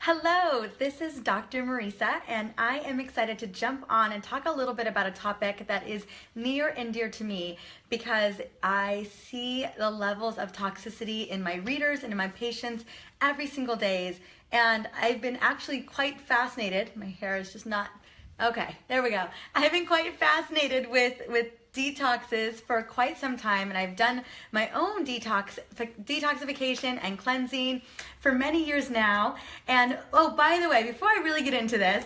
Hello, this is Dr. Mariza, and I am excited to jump on and talk a little bit about a topic that is near and dear to me because I see the levels of toxicity in my readers and in my patients every single day. And I've been actually quite fascinated. My hair is just not, okay, there we go. I've been quite fascinated with detoxes for quite some time, and I've done my own detoxification and cleansing for many years now. And oh, by the way, before I really get into this,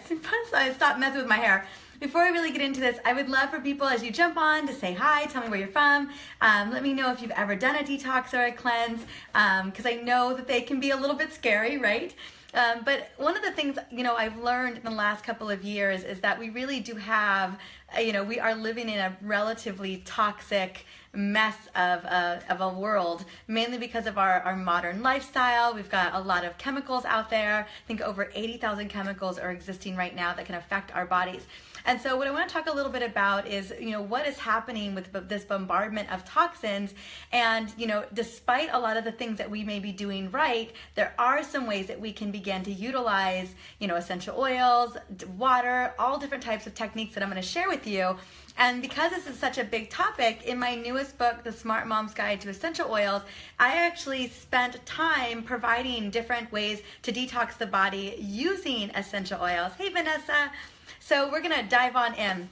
I stop messing with my hair. Before I really get into this, I would love for people as you jump on to say hi, tell me where you're from, let me know if you've ever done a detox or a cleanse, because I know that they can be a little bit scary, right? But one of the things, I've learned in the last couple of years is that we really do have, we are living in a relatively toxic mess of a world, mainly because of our modern lifestyle. We've got a lot of chemicals out there. I think over 80,000 chemicals are existing right now that can affect our bodies. And so what I want to talk a little bit about is, what is happening with this bombardment of toxins. And, despite a lot of the things that we may be doing right, there are some ways that we can begin to utilize, essential oils, water, all different types of techniques that I'm going to share with you. And because this is such a big topic, in my newest book, The Smart Mom's Guide to Essential Oils, I actually spent time providing different ways to detox the body using essential oils. Hey, Vanessa. So we're gonna dive on in.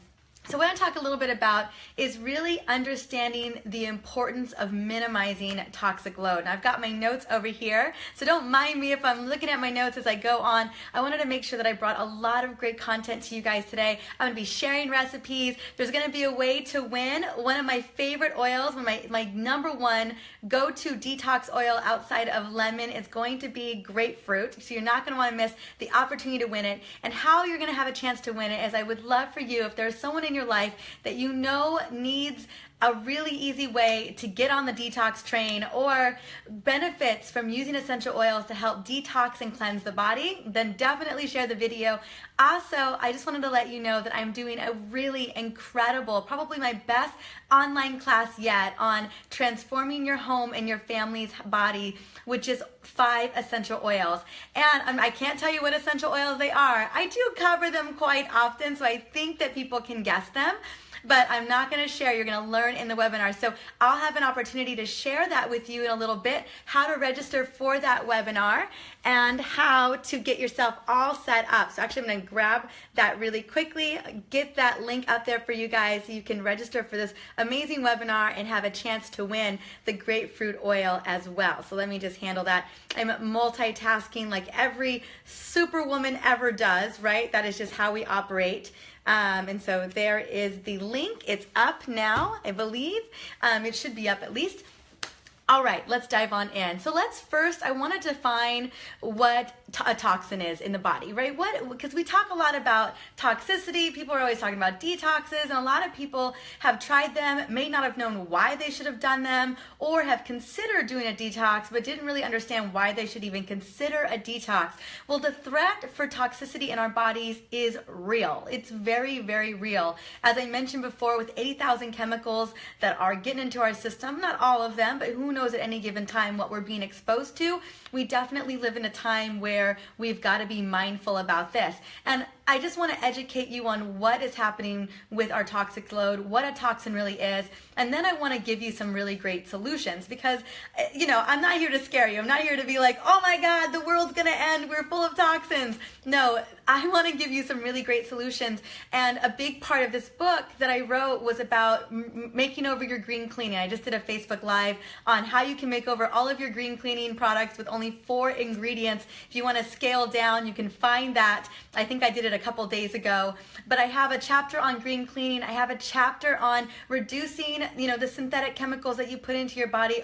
So what I want to talk a little bit about is really understanding the importance of minimizing toxic load. And I've got my notes over here, so don't mind me if I'm looking at my notes as I go on. I wanted to make sure that I brought a lot of great content to you guys today. I'm going to be sharing recipes. There's going to be a way to win one of my favorite oils, my number one go-to detox oil outside of lemon is going to be grapefruit. So you're not going to want to miss the opportunity to win it. And how you're going to have a chance to win it is I would love for you, if there's someone in your life that needs a really easy way to get on the detox train or benefits from using essential oils to help detox and cleanse the body, then definitely share the video. Also, I just wanted to let you know that I'm doing a really incredible, probably my best online class yet on transforming your home and your family's body, which is 5 essential oils. And I can't tell you what essential oils they are. I do cover them quite often, so I think that people can guess them, but I'm not going to share. You're going to learn in the webinar. So I'll have an opportunity to share that with you in a little bit, how to register for that webinar and how to get yourself all set up. So actually I'm going to grab that really quickly, get that link up there for you guys so you can register for this amazing webinar and have a chance to win the grapefruit oil as well. So let me just handle that. I'm multitasking like every superwoman ever does, right? That is just how we operate. And so there is the link. It's up now, I believe. It should be up at least. All right, let's dive on in. So I want to define what a toxin is in the body, right? Because we talk a lot about toxicity. People are always talking about detoxes, and a lot of people have tried them, may not have known why they should have done them, or have considered doing a detox, but didn't really understand why they should even consider a detox. Well, the threat for toxicity in our bodies is real. It's very, very real. As I mentioned before, with 80,000 chemicals that are getting into our system, not all of them, but who knows at any given time what we're being exposed to, we definitely live in a time where we've got to be mindful about this. And I just want to educate you on what is happening with our toxic load, what a toxin really is, and then I want to give you some really great solutions because, I'm not here to scare you. I'm not here to be like, oh my God, the world's going to end. We're full of toxins. No, I want to give you some really great solutions. And a big part of this book that I wrote was about making over your green cleaning. I just did a Facebook Live on how you can make over all of your green cleaning products with only 4 ingredients. If you want to scale down, you can find that. I think I did it a couple days ago, but I have a chapter on green cleaning. I have a chapter on reducing, the synthetic chemicals that you put into your body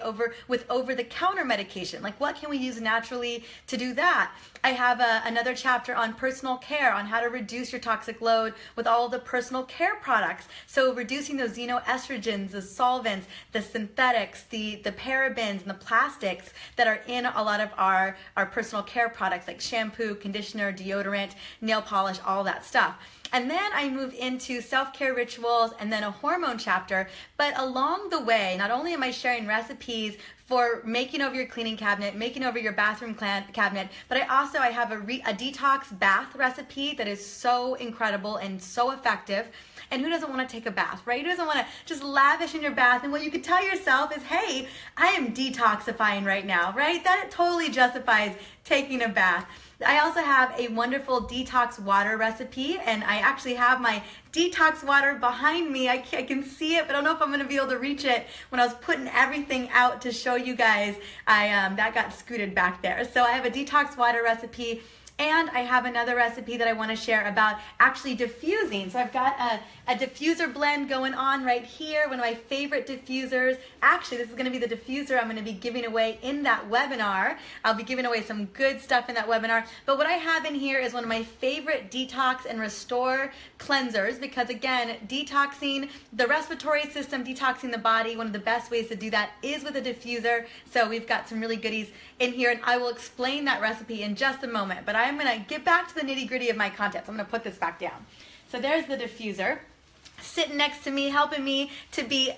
with over-the-counter medication. Like, what can we use naturally to do that? I have another chapter on personal care, on how to reduce your toxic load with all of the personal care products. So reducing those xenoestrogens, the solvents, the synthetics, the parabens, and the plastics that are in a lot of our personal care products like shampoo, conditioner, deodorant, nail polish, all that stuff. And then I moved into self-care rituals and then a hormone chapter. But along the way, not only am I sharing recipes for making over your cleaning cabinet, making over your bathroom cabinet. But I have a detox bath recipe that is so incredible and so effective. And who doesn't want to take a bath, right? Who doesn't want to just lavish in your bath? And what you could tell yourself is, hey, I am detoxifying right now, right? That totally justifies taking a bath. I also have a wonderful detox water recipe, and I actually have my detox water behind me. I can see it, but I don't know if I'm going to be able to reach it. When I was putting everything out to show you guys, that got scooted back there. So I have a detox water recipe. And I have another recipe that I want to share about actually diffusing. So I've got a diffuser blend going on right here, one of my favorite diffusers. Actually, this is going to be the diffuser I'm going to be giving away in that webinar. I'll be giving away some good stuff in that webinar. But what I have in here is one of my favorite detox and restore cleansers, because again, detoxing the respiratory system, detoxing the body, one of the best ways to do that is with a diffuser. So we've got some really goodies in here, and I will explain that recipe in just a moment. But I'm going to get back to the nitty-gritty of my content. So I'm going to put this back down. So there's the diffuser sitting next to me, helping me to be,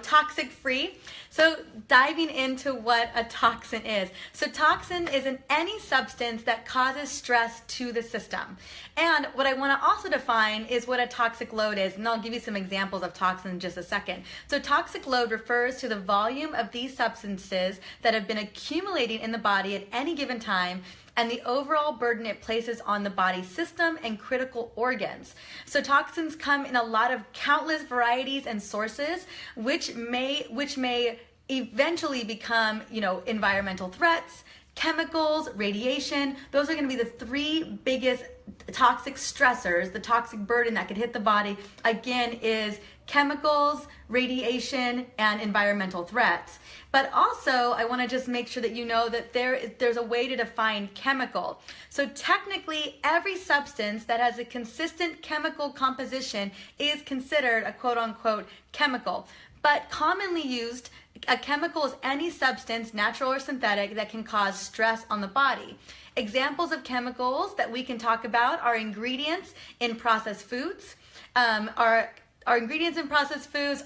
toxic free. So diving into what a toxin is. So toxin is any substance that causes stress to the system. And what I want to also define is what a toxic load is. And I'll give you some examples of toxin in just a second. So toxic load refers to the volume of these substances that have been accumulating in the body at any given time, and the overall burden it places on the body system and critical organs. So toxins come in a lot of countless varieties and sources, which may eventually become, environmental threats, chemicals, radiation. Those are going to be the three biggest toxic stressors. The toxic burden that could hit the body, again, is chemicals, radiation, and environmental threats. But also, I want to just make sure that you know that there's a way to define chemical. So technically, every substance that has a consistent chemical composition is considered a quote-unquote chemical. But commonly used, a chemical is any substance, natural or synthetic, that can cause stress on the body. Examples of chemicals that we can talk about are ingredients in processed foods,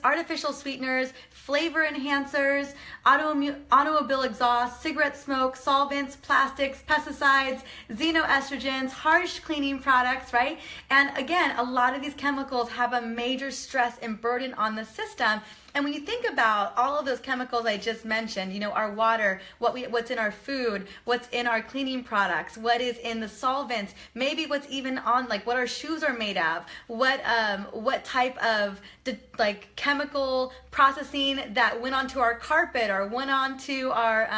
artificial sweeteners, flavor enhancers, automobile exhaust, cigarette smoke, solvents, plastics, pesticides, xenoestrogens, harsh cleaning products, right? And again, a lot of these chemicals have a major stress and burden on the system. And when you think about all of those chemicals I just mentioned, our water, what's in our food, what's in our cleaning products, what is in the solvents, maybe what's even on, like what our shoes are made of, what type of chemical processing that went onto our carpet or went onto our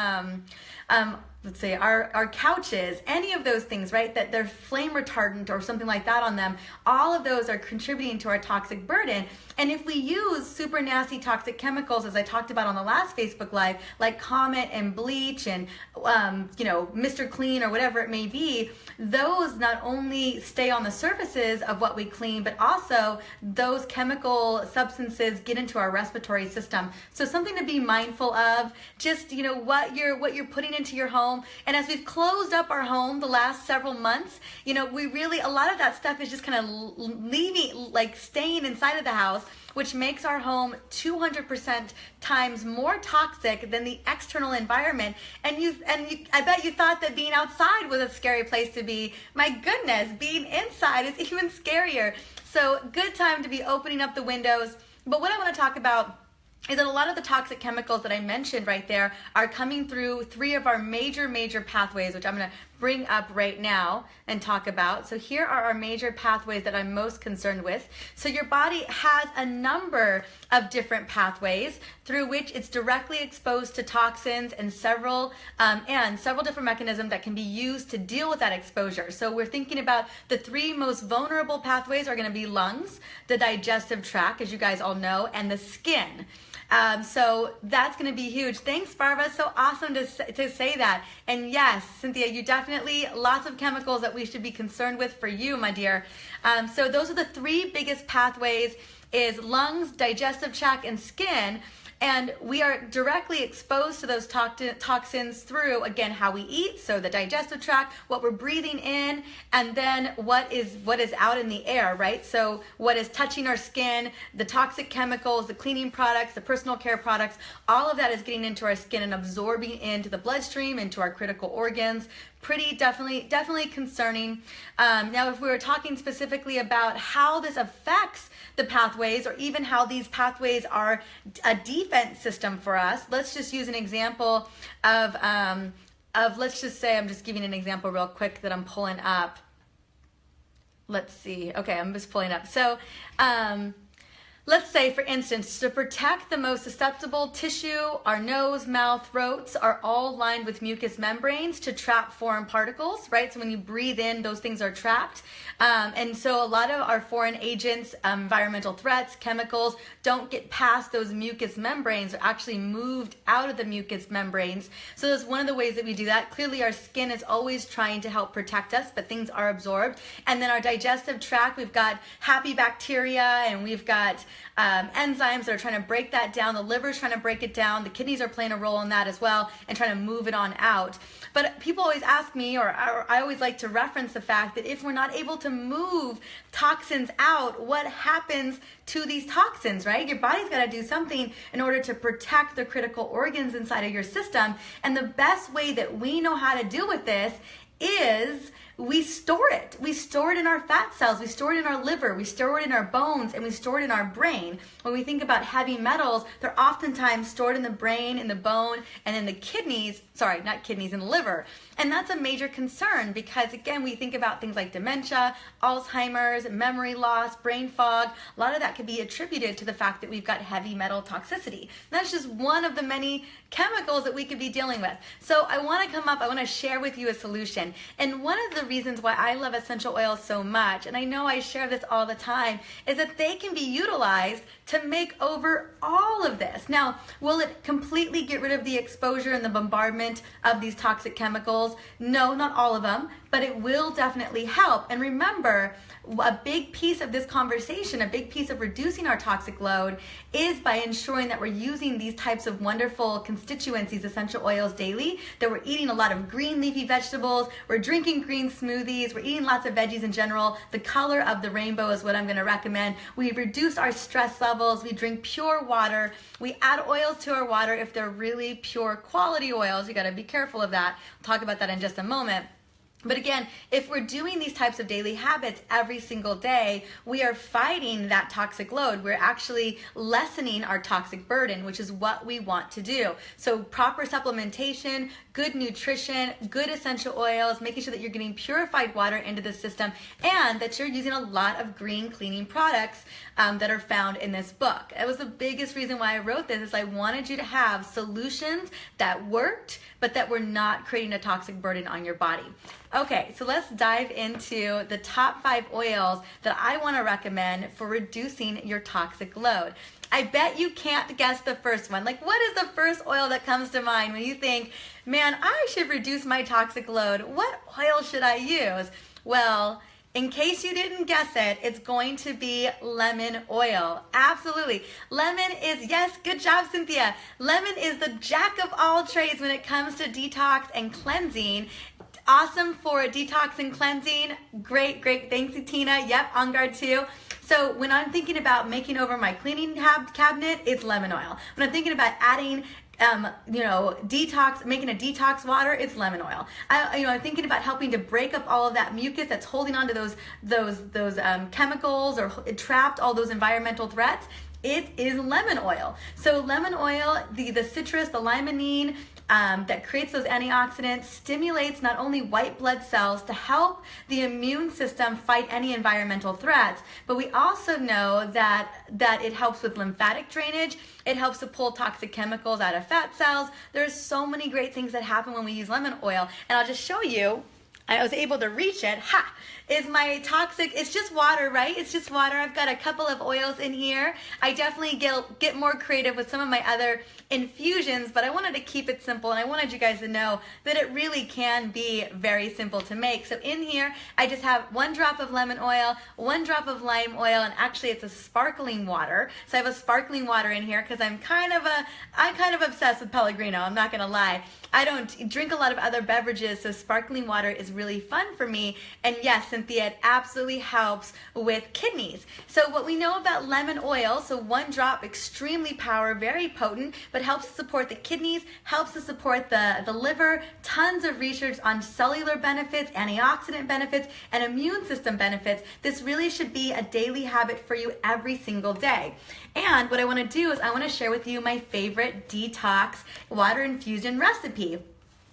let's say our couches, any of those things, right, that they're flame retardant or something like that on them, all of those are contributing to our toxic burden. And if we use super nasty toxic chemicals, as I talked about on the last Facebook Live, like Comet and bleach and, Mr. Clean or whatever it may be, those not only stay on the surfaces of what we clean, but also those chemical substances get into our respiratory system. So something to be mindful of, just, what you're putting into your home. And as we've closed up our home the last several months, a lot of that stuff is just kind of staying inside of the house, which makes our home 200% times more toxic than the external environment. And I bet you thought that being outside was a scary place to be. My goodness, being inside is even scarier. So good time to be opening up the windows. But what I want to talk about is that a lot of the toxic chemicals that I mentioned right there are coming through three of our major pathways, which I'm going to bring up right now and talk about. So here are our major pathways that I'm most concerned with. So your body has a number of different pathways through which it's directly exposed to toxins and several different mechanisms that can be used to deal with that exposure. So we're thinking about the three most vulnerable pathways are going to be lungs, the digestive tract, as you guys all know, and the skin. So that's going to be huge. Thanks, Barbara. So awesome to say that. And yes, Cynthia, you definitely, lots of chemicals that we should be concerned with for you, my dear. So those are the three biggest pathways, is lungs, digestive tract, and skin. And we are directly exposed to those toxins through, again, how we eat, so the digestive tract, what we're breathing in, and then what is out in the air, right? So what is touching our skin, the toxic chemicals, the cleaning products, the personal care products, all of that is getting into our skin and absorbing into the bloodstream, into our critical organs. Pretty definitely concerning. Now, if we were talking specifically about how this affects the pathways, or even how these pathways are a defense system for us, let's just use an example of let's just say, I'm just giving an example real quick that I'm pulling up. Let's see. Okay, I'm just pulling up. So, let's say, for instance, to protect the most susceptible tissue, our nose, mouth, throats are all lined with mucous membranes to trap foreign particles, right? So when you breathe in, those things are trapped. And so a lot of our foreign agents, environmental threats, chemicals, don't get past those mucous membranes, are actually moved out of the mucous membranes. So that's one of the ways that we do that. Clearly, our skin is always trying to help protect us, but things are absorbed. And then our digestive tract, we've got happy bacteria, and we've got enzymes that are trying to break that down. The liver's trying to break it down. The kidneys are playing a role in that as well, and trying to move it on out. But people always ask me, or I always like to reference the fact that if we're not able to move toxins out, what happens to these toxins, right? Your body's got to do something in order to protect the critical organs inside of your system. And the best way that we know how to deal with this is we store it. We store it in our fat cells, we store it in our liver, we store it in our bones, and we store it in our brain. When we think about heavy metals, they're oftentimes stored in the brain, in the bone, and in the kidneys, sorry, not kidneys, in the liver. And that's a major concern because, again, we think about things like dementia, Alzheimer's, memory loss, brain fog. A lot of that could be attributed to the fact that we've got heavy metal toxicity. And that's just one of the many chemicals that we could be dealing with. So I want to share with you a solution. And one of the reasons why I love essential oils so much, and I know I share this all the time, is that they can be utilized to make over all of this. Now, will it completely get rid of the exposure and the bombardment of these toxic chemicals? No, not all of them, but it will definitely help. And remember, a big piece of this conversation, a big piece of reducing our toxic load, is by ensuring that we're using these types of wonderful constituents, these essential oils daily, that we're eating a lot of green leafy vegetables, we're drinking green smoothies, we're eating lots of veggies in general. The color of the rainbow is what I'm going to recommend. We reduce our stress levels, we drink pure water, we add oils to our water if they're really pure quality oils. You got to be careful of that. I'll talk about that in just a moment. But again, if we're doing these types of daily habits every single day, we are fighting that toxic load. We're actually lessening our toxic burden, which is what we want to do. So proper supplementation, good nutrition, good essential oils, making sure that you're getting purified water into the system, and that you're using a lot of green cleaning products that are found in this book. That was the biggest reason why I wrote this, is I wanted you to have solutions that worked, but that were not creating a toxic burden on your body. Okay, so let's dive into the top 5 oils that I want to recommend for reducing your toxic load. I bet you can't guess the first one. Like, what is the first oil that comes to mind when you think, man, I should reduce my toxic load? What oil should I use? Well, in case you didn't guess it, it's going to be lemon oil. Absolutely. Lemon is, yes, good job, Cynthia. Lemon is the jack of all trades when it comes to detox and cleansing. Awesome for detox and cleansing. Great, great. Thanks, Tina. Yep, on guard too. So when I'm thinking about making over my cleaning cabinet, it's lemon oil. When I'm thinking about adding detox, making a detox water, it's lemon oil. I'm thinking about helping to break up all of that mucus that's holding on to those chemicals, or trapped all those environmental threats. It is lemon oil. So lemon oil, the citrus, the limonene, that creates those antioxidants, stimulates not only white blood cells to help the immune system fight any environmental threats, but we also know that it helps with lymphatic drainage. It helps to pull toxic chemicals out of fat cells. There's so many great things that happen when we use lemon oil, and I'll just show you I was able to reach it, is my toxic, it's just water, right? It's just water. I've got a couple of oils in here. I definitely get more creative with some of my other infusions, but I wanted to keep it simple, and I wanted you guys to know that it really can be very simple to make. So in here, I just have 1 drop of lemon oil, 1 drop of lime oil, and actually it's a sparkling water. So I have a sparkling water in here because I'm kind of obsessed with Pellegrino, I'm not gonna lie. I don't drink a lot of other beverages, so sparkling water is really fun for me. And yes, Cynthia, it absolutely helps with kidneys. So what we know about lemon oil, so 1 drop, extremely powerful, very potent, but helps to support the kidneys, helps to support the liver, tons of research on cellular benefits, antioxidant benefits, and immune system benefits. This really should be a daily habit for you every single day. And what I want to do is I want to share with you my favorite detox water infusion recipe,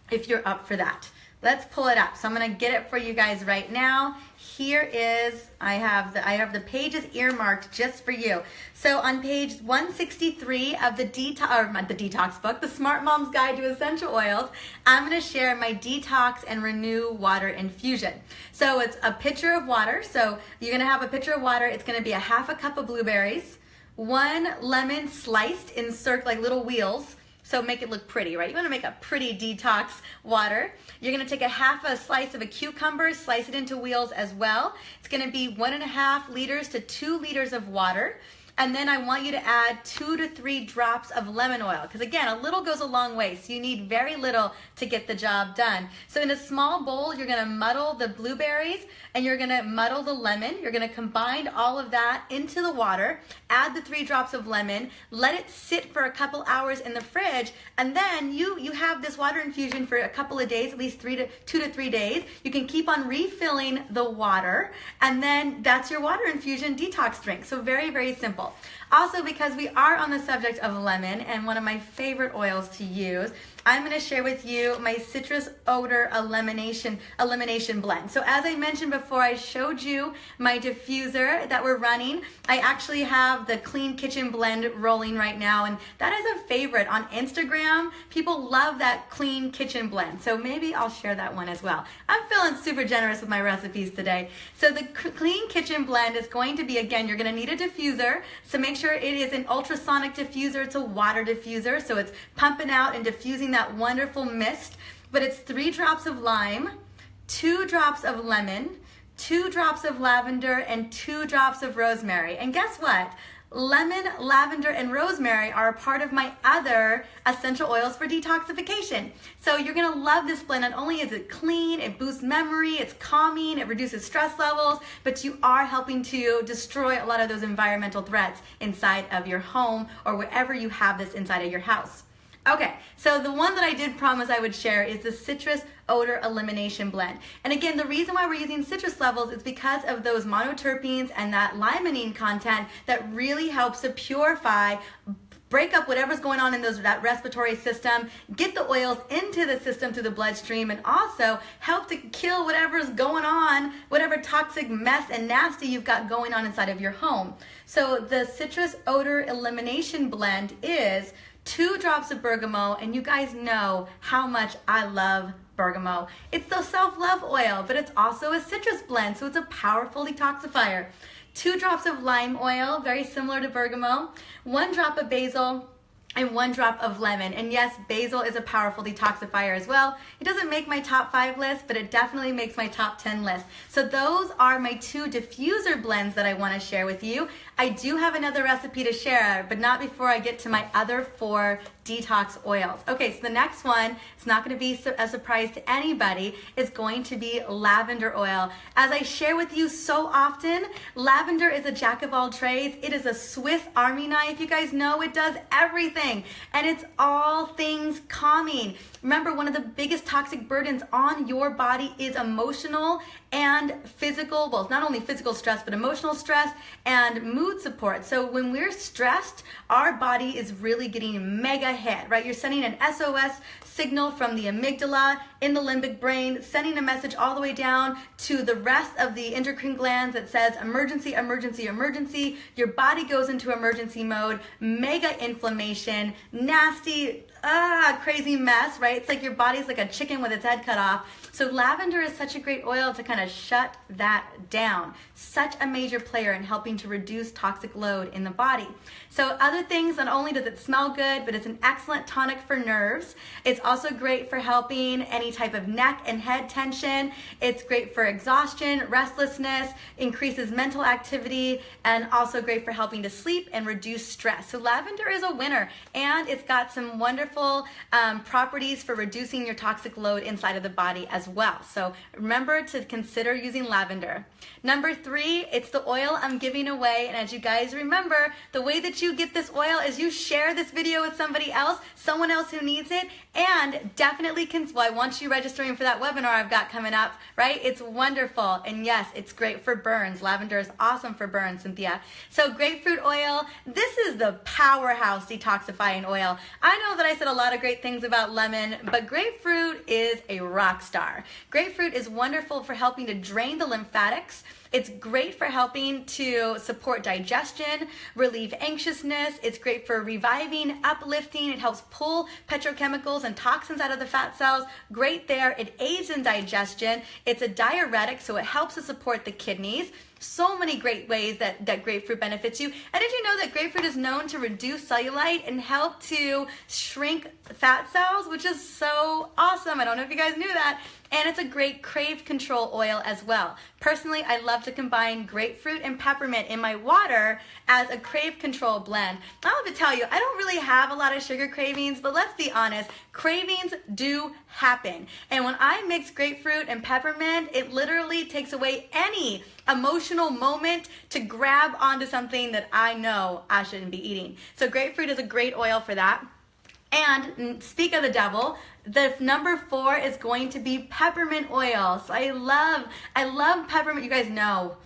if you're up for that. Let's pull it up. So I'm going to get it for you guys right now. Here is, I have the pages earmarked just for you. So on page 163 of the detox book, The Smart Mom's Guide to Essential Oils, I'm going to share my detox and renew water infusion. So it's a pitcher of water. So you're going to have a pitcher of water. It's going to be a 1/2 cup of blueberries, 1 lemon sliced in like little wheels. So make it look pretty, right? You want to make a pretty detox water. You're going to take a 1/2 slice of a cucumber, slice it into wheels as well. It's going to be 1.5 liters to 2 liters of water. And then I want you to add 2 to 3 drops of lemon oil, because again, a little goes a long way, so you need very little to get the job done. So in a small bowl, you're going to muddle the blueberries and you're going to muddle the lemon. You're going to combine all of that into the water, add the 3 drops of lemon, let it sit for a couple hours in the fridge, and then you have this water infusion for a couple of days, at least 2 to 3 days. You can keep on refilling the water, and then that's your water infusion detox drink. So very, very simple. Also, because we are on the subject of lemon and one of my favorite oils to use, I'm going to share with you my citrus odor elimination blend. So as I mentioned before, I showed you my diffuser that we're running. I actually have the Clean Kitchen blend rolling right now, and that is a favorite on Instagram. People love that Clean Kitchen blend, so maybe I'll share that one as well. I'm feeling super generous with my recipes today. So the Clean Kitchen blend is going to be, again, you're going to need a diffuser, so make sure it is an ultrasonic diffuser. It's a water diffuser, so it's pumping out and diffusing that wonderful mist. But it's 3 drops of lime, 2 drops of lemon, 2 drops of lavender, and 2 drops of rosemary. And guess what? Lemon, lavender, and rosemary are a part of my other essential oils for detoxification. So you're going to love this blend. Not only is it clean, it boosts memory, it's calming, it reduces stress levels, but you are helping to destroy a lot of those environmental threats inside of your home or wherever you have this inside of your house. Okay, so the one that I did promise I would share is the citrus odor elimination blend. And again, the reason why we're using citrus levels is because of those monoterpenes and that limonene content that really helps to purify, break up whatever's going on in that respiratory system, get the oils into the system through the bloodstream, and also help to kill whatever's going on, whatever toxic mess and nasty you've got going on inside of your home. So the citrus odor elimination blend is 2 drops of bergamot, and you guys know how much I love bergamot. It's the self-love oil, but it's also a citrus blend, so it's a powerful detoxifier. 2 drops of lime oil, very similar to bergamot, 1 drop of basil, and 1 drop of lemon. And yes, basil is a powerful detoxifier as well. It doesn't make my top 5 list, but it definitely makes my top 10 list. So those are my 2 diffuser blends that I want to share with you. I do have another recipe to share, but not before I get to my other 4 detox oils. Okay, so the next one, it's not going to be a surprise to anybody, is going to be lavender oil. As I share with you so often, lavender is a jack of all trades. It is a Swiss Army knife. You guys know it does everything, and it's all things calming. Remember, one of the biggest toxic burdens on your body is emotional and physical, well, not only physical stress, but emotional stress and mood support. So when we're stressed, our body is really getting mega hit, right? You're sending an SOS signal from the amygdala in the limbic brain, sending a message all the way down to the rest of the endocrine glands that says emergency, emergency, emergency. Your body goes into emergency mode, mega inflammation. inflammation, nasty, crazy mess, right? It's like your body's like a chicken with its head cut off. So lavender is such a great oil to kind of shut that down. Such a major player in helping to reduce toxic load in the body. So other things, not only does it smell good, but it's an excellent tonic for nerves. It's also great for helping any type of neck and head tension. It's great for exhaustion, restlessness, increases mental activity, and also great for helping to sleep and reduce stress. So lavender is a winner, and it's got some wonderful properties for reducing your toxic load inside of the body as well. So remember to consider using lavender. Number 3, it's the oil I'm giving away. And as you guys remember, the way that you get this oil is you share this video with somebody else, someone else who needs it, and definitely I want you registering for that webinar I've got coming up, right? It's wonderful. And yes, it's great for burns. Lavender is awesome for burns, Cynthia. So grapefruit oil, this is the powerhouse detoxifying oil. I know that I said a lot of great things about lemon, but grapefruit is a rock star. Grapefruit is wonderful for helping to drain the lymphatics. It's great for helping to support digestion, relieve anxiousness. It's great for reviving, uplifting. It helps pull petrochemicals and toxins out of the fat cells. Great there. It aids in digestion. It's a diuretic, so it helps to support the kidneys. So many great ways that grapefruit benefits you. And did you know that grapefruit is known to reduce cellulite and help to shrink fat cells, which is so awesome. I don't know if you guys knew that. And it's a great crave control oil as well. Personally, I love to combine grapefruit and peppermint in my water as a crave control blend. I have to tell you, I don't really have a lot of sugar cravings, but let's be honest, cravings do happen. And when I mix grapefruit and peppermint, it literally takes away any emotional moment to grab onto something that I know I shouldn't be eating. So grapefruit is a great oil for that. And speak of the devil, the number 4 is going to be peppermint oil. So I love peppermint. You guys know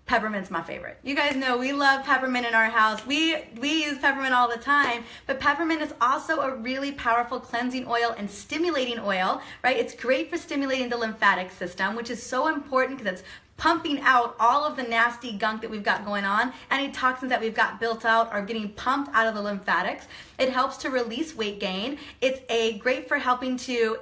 peppermint's my favorite. You guys know we love peppermint in our house. We use peppermint all the time, but peppermint is also a really powerful cleansing oil and stimulating oil, right? It's great for stimulating the lymphatic system, which is so important because it's pumping out all of the nasty gunk that we've got going on. Any toxins that we've got built out are getting pumped out of the lymphatics. It helps to release weight gain. It's great for helping to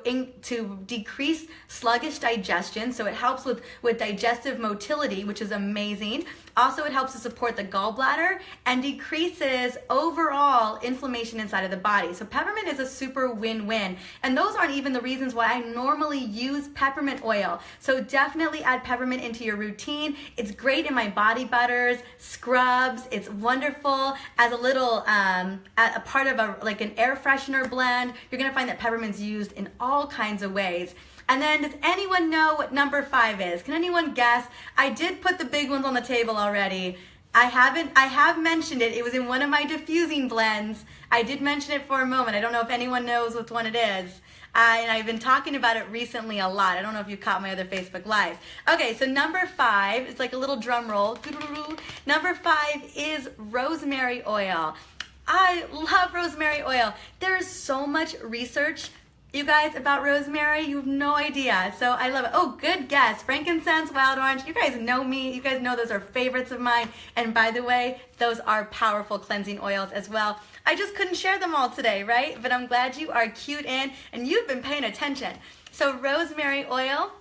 decrease sluggish digestion. So it helps with digestive motility, which is amazing. Also, it helps to support the gallbladder and decreases overall inflammation inside of the body. So peppermint is a super win-win. And those aren't even the reasons why I normally use peppermint oil. So definitely add peppermint into your routine. It's great in my body butters, scrubs. It's wonderful as a little, a part of like an air freshener blend. You're gonna find that peppermint's used in all kinds of ways. And then does anyone know what number 5 is? Can anyone guess? I did put the big ones on the table already. I have mentioned it. It was in one of my diffusing blends. I did mention it for a moment. I don't know if anyone knows which one it is. And I've been talking about it recently a lot. I don't know if you caught my other Facebook Lives. Okay, so number 5, it's like a little drum roll. Number 5 is rosemary oil. I love rosemary oil. There is so much research, you guys, about rosemary. You have no idea. So I love it. Oh, good guess. Frankincense, wild orange. You guys know me. You guys know those are favorites of mine. And by the way, those are powerful cleansing oils as well. I just couldn't share them all today, right? But I'm glad you are cued in and you've been paying attention. So rosemary oil.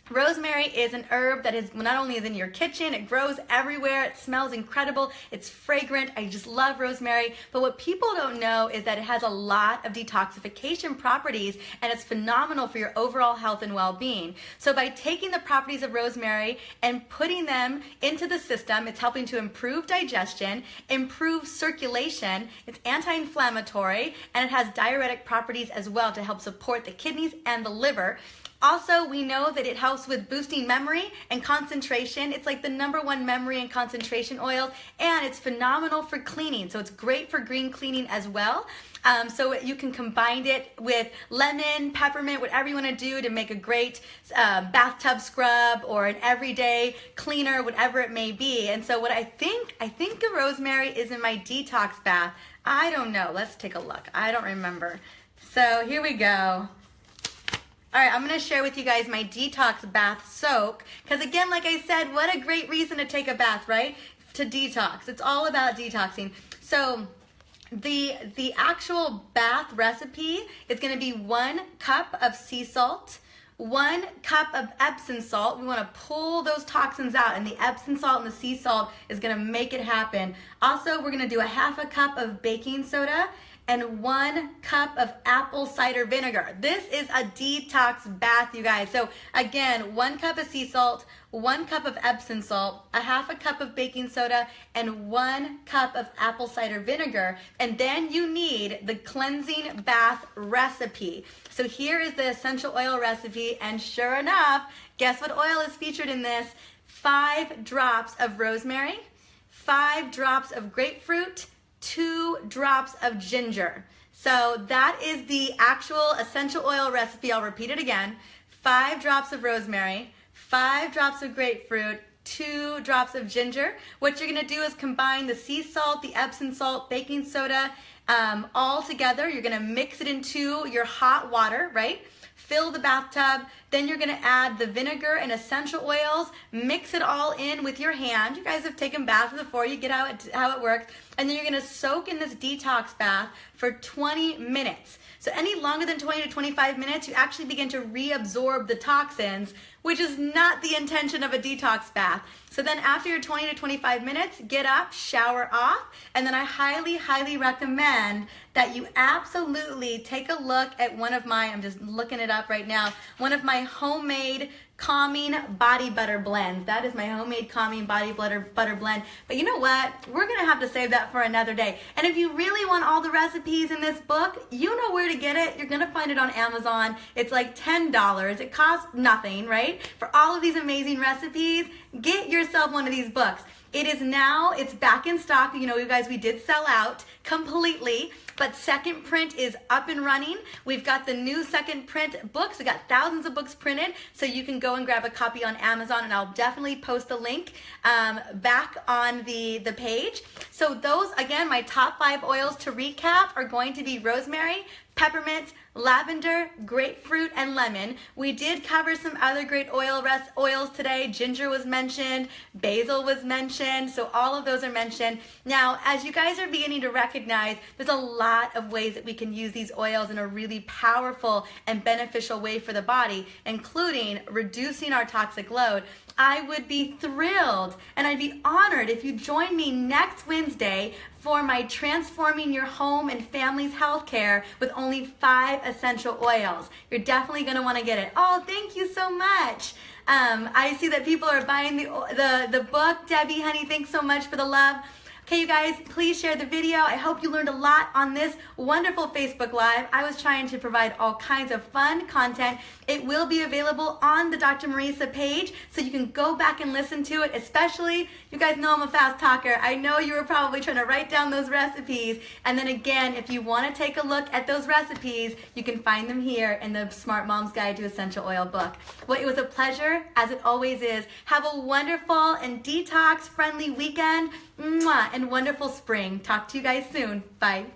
Rosemary is an herb that is not only is in your kitchen, it grows everywhere, it smells incredible, it's fragrant. I just love rosemary. But what people don't know is that it has a lot of detoxification properties and it's phenomenal for your overall health and well-being. So by taking the properties of rosemary and putting them into the system, it's helping to improve digestion, improve circulation, it's anti-inflammatory, and it has diuretic properties as well to help support the kidneys and the liver. Also, we know that it helps with boosting memory and concentration. It's like the #1 memory and concentration oil, and it's phenomenal for cleaning. So it's great for green cleaning as well. So you can combine it with lemon, peppermint, whatever you want to do to make a great bathtub scrub or an everyday cleaner, whatever it may be. And so what I think the rosemary is in my detox bath. I don't know. Let's take a look. I don't remember. So here we go. All right, I'm going to share with you guys my detox bath soak. Because again, like I said, what a great reason to take a bath, right? To detox. It's all about detoxing. So The actual bath recipe is going to be 1 cup of sea salt, 1 cup of Epsom salt. We want to pull those toxins out, and the Epsom salt and the sea salt is going to make it happen. Also, we're going to do 1/2 cup of baking soda and 1 cup of apple cider vinegar. This is a detox bath, you guys. So again, 1 cup of sea salt, 1 cup of Epsom salt, 1/2 cup of baking soda, and 1 cup of apple cider vinegar. And then you need the cleansing bath recipe. So here is the essential oil recipe, and sure enough, guess what oil is featured in this? 5 drops of rosemary, 5 drops of grapefruit, 2 drops of ginger. So that is the actual essential oil recipe. I'll repeat it again. 5 drops of rosemary, 5 drops of grapefruit, 2 drops of ginger. What you're gonna do is combine the sea salt, the Epsom salt, baking soda, all together. You're gonna mix it into your hot water, right? Fill the bathtub, then you're gonna add the vinegar and essential oils, mix it all in with your hand. You guys have taken baths before, you get how it works, and then you're gonna soak in this detox bath for 20 minutes. So any longer than 20 to 25 minutes, you actually begin to reabsorb the toxins, which is not the intention of a detox bath. So then after your 20 to 25 minutes, get up, shower off, and then I highly, highly recommend that you absolutely take a look at one of my, I'm just looking it up right now, one of my homemade calming body butter blends. That is my homemade calming body butter blend. But you know what? We're gonna have to save that for another day. And if you really want all the recipes in this book, you know where to get it. You're gonna find it on Amazon. It's like $10. It costs nothing, right? For all of these amazing recipes, get yourself one of these books. It is now, it's back in stock. You know, you guys, we did sell out completely, but second print is up and running. We've got the new second print books. We got thousands of books printed, so you can go and grab a copy on Amazon, and I'll definitely post the link back on the page. So those, again, my top 5 oils to recap are going to be rosemary, peppermint, lavender, grapefruit, and lemon. We did cover some other great oils today. Ginger was mentioned, basil was mentioned, so all of those are mentioned. Now, as you guys are beginning to recognize, there's a lot of ways that we can use these oils in a really powerful and beneficial way for the body, including reducing our toxic load. I would be thrilled and I'd be honored if you join me next Wednesday for my Transforming Your Home and Family's Healthcare with only 5 essential oils. You're definitely going to want to get it. Oh, thank you so much. I see that people are buying the book. Debbie, honey, thanks so much for the love. Okay, you guys, please share the video. I hope you learned a lot on this wonderful Facebook Live. I was trying to provide all kinds of fun content. It will be available on the Dr. Mariza page, so you can go back and listen to it, especially, you guys know I'm a fast talker. I know you were probably trying to write down those recipes. And then again, if you want to take a look at those recipes, you can find them here in the Smart Mom's Guide to Essential Oil book. Well, it was a pleasure, as it always is. Have a wonderful and detox-friendly weekend. Mwah, and wonderful spring. Talk to you guys soon. Bye.